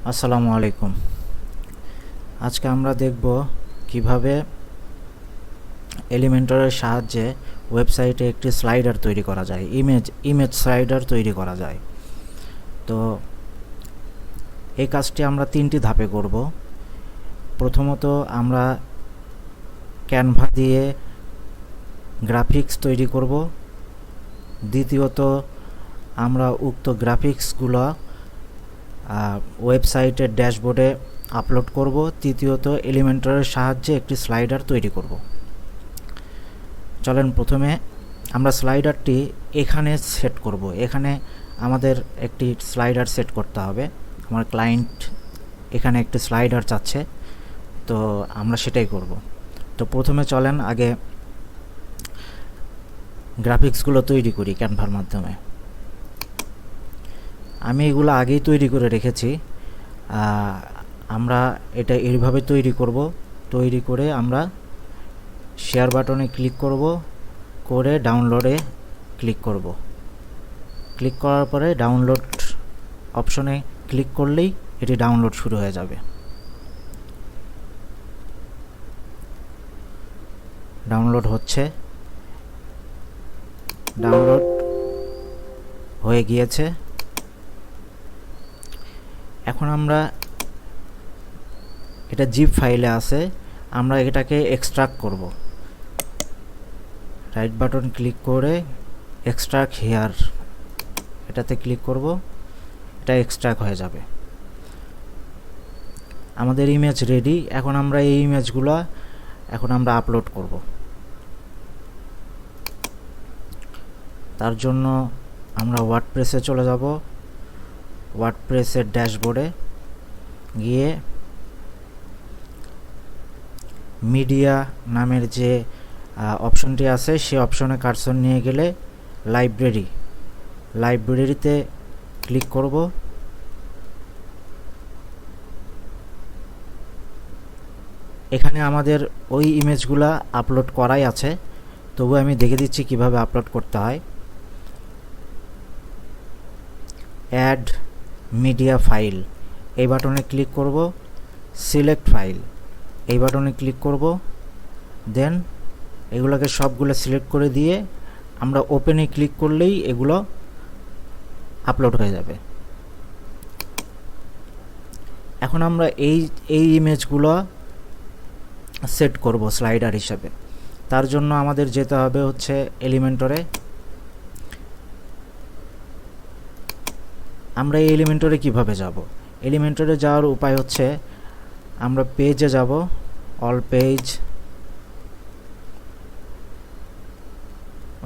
আসসালামু আলাইকুম। আজকে আমরা দেখব কিভাবে এলিমেন্টরের সাহায্যে ওয়েবসাইটে একটি স্লাইডার তৈরি করা যায়, ইমেজ স্লাইডার তৈরি করা যায়। তো এই কাজটি আমরা 3টি ধাপে করব। প্রথমত আমরা ক্যানভা দিয়ে গ্রাফিক্স তৈরি করব। দ্বিতীয়ত আমরা উক্ত গ্রাফিক্সগুলো ওয়েবসাইটের ড্যাশবোর্ডে আপলোড করব। তৃতীয়ত এলিমেন্টরের সাহায্যে একটি স্লাইডার তৈরি করব। চলেন প্রথমে আমরা স্লাইডারটি এখানে সেট করব। এখানে আমাদের একটি স্লাইডার সেট করতে হবে। আমার ক্লায়েন্ট এখানে একটি স্লাইডার চাচ্ছে, তো আমরা সেটাই করব। তো প্রথমে চলেন আগে গ্রাফিক্সগুলো তৈরি করি ক্যানভার মাধ্যমে। আমি এগুলো আগেই তৈরি করে রেখেছি। আমরা এটা এইভাবে তৈরি করব। তৈরি করে আমরা শেয়ার বাটনে ক্লিক করব, করে ডাউনলোডে ক্লিক করব। ক্লিক করার পরে ডাউনলোড অপশনে ক্লিক করলেই এটি ডাউনলোড শুরু হয়ে যাবে। ডাউনলোড হচ্ছে, ডাউনলোড হয়ে গিয়েছে। এখন আমরা এটা জিপ ফাইলে আছে, আমরা এটাকে এক্সট্রাক্ট করব। রাইট বাটন ক্লিক করে এক্সট্রাক্ট হিয়ার এটাতে ক্লিক করব, এটা এক্সট্রাক্ট হয়ে যাবে। আমাদের ইমেজ রেডি। এখন আমরা এই ইমেজগুলো আমরা আপলোড করব। তার জন্য আমরা ওয়ার্ডপ্রেসে চলে যাব। ওয়ার্ডপ্রেসের ড্যাশবোর্ডে গিয়ে মিডিয়া নামের যে অপশনটি আছে সেই অপশনে কার্সর নিয়ে গেলে লাইব্রেরিতে ক্লিক করব। এখানে আমাদের ওই ইমেজগুলা আপলোড করাই আছে, তবু আমি দেখে দিচ্ছি কিভাবে আপলোড করতে হয়। অ্যাড মিডিয়া ফাইল এই বাটনে ক্লিক করব। সিলেক্ট ফাইল এই বাটনে ক্লিক করব। দেন এগুলোকে সবগুলো সিলেক্ট করে দিয়ে আমরা ওপেনে ক্লিক করলেই এগুলো আপলোড হয়ে যাবে। এখন আমরা এই ইমেজগুলো সেট করব স্লাইডার হিসাবে। তার জন্য আমাদের যেতে হবে হচ্ছে এলিমেন্টরে। আমরা এই এলিমেন্টরে কিভাবে যাব? এলিমেন্টরে যাওয়ার উপায় হচ্ছে আমরা পেজে যাব, অল পেজ,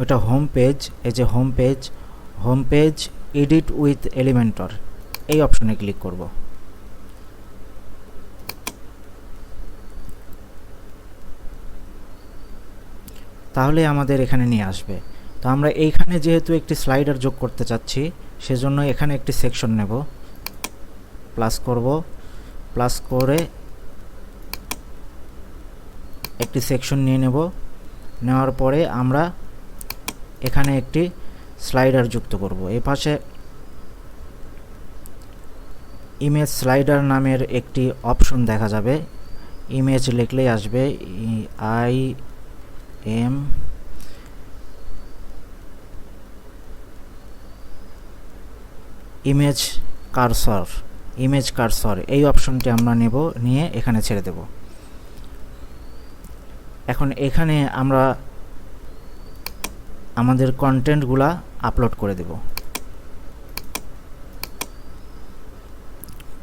ওটা হোম পেজ। এই যে home page edit with Elementor এই অপশনে ক্লিক করব। তাহলে আমাদের এখানে নিয়ে আসবে। তো আমরা এইখানে যেহেতু একটি স্লাইডার যোগ করতে চাচ্ছি, সেজন্য এখানে একটি সেকশন নেব, প্লাস করব। প্লাস করে একটি সেকশন নিয়ে নেব। নেওয়ার পরে আমরা এখানে একটি স্লাইডার যুক্ত করব। এই পাশে ইমেজ স্লাইডার নামের একটি অপশন দেখা যাবে। ইমেজ লিখলেই আসবে, ইমেজ কার্সর এই অপশনটি আমরা নেব, নিয়ে এখানে ছেড়ে দেব। এখন এখানে আমরা আমাদের কন্টেন্টগুলা আপলোড করে দেব।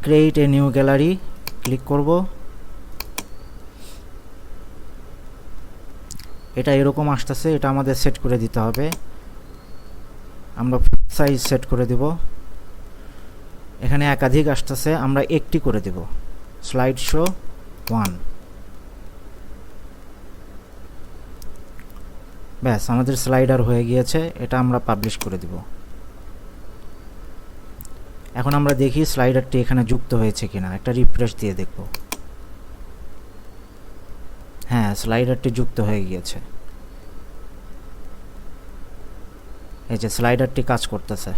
Create a new gallery click করব। এটা এরকম আসতেছে, এটা আমাদের সেট করে দিতে হবে। আমরা সাইজ সেট করে দেব। এখানে একাধিক আসতেছে, আমরা একটি করে দেব, স্লাইড শো 1। ব্যাস, আমাদের স্লাইডার হয়ে গিয়েছে। এটা আমরা পাবলিশ করে দিব। এখন আমরা দেখি স্লাইডারটি এখানে যুক্ত হয়েছে কিনা। একটা রিফ্রেশ দিয়ে দেখব। হ্যাঁ, স্লাইডারটি যুক্ত হয়ে গিয়েছে। এই যে স্লাইডারটি কাজ করতেছে।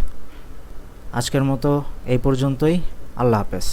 আজকের মতো এই পর্যন্তই। আল্লাহ হাফেজ।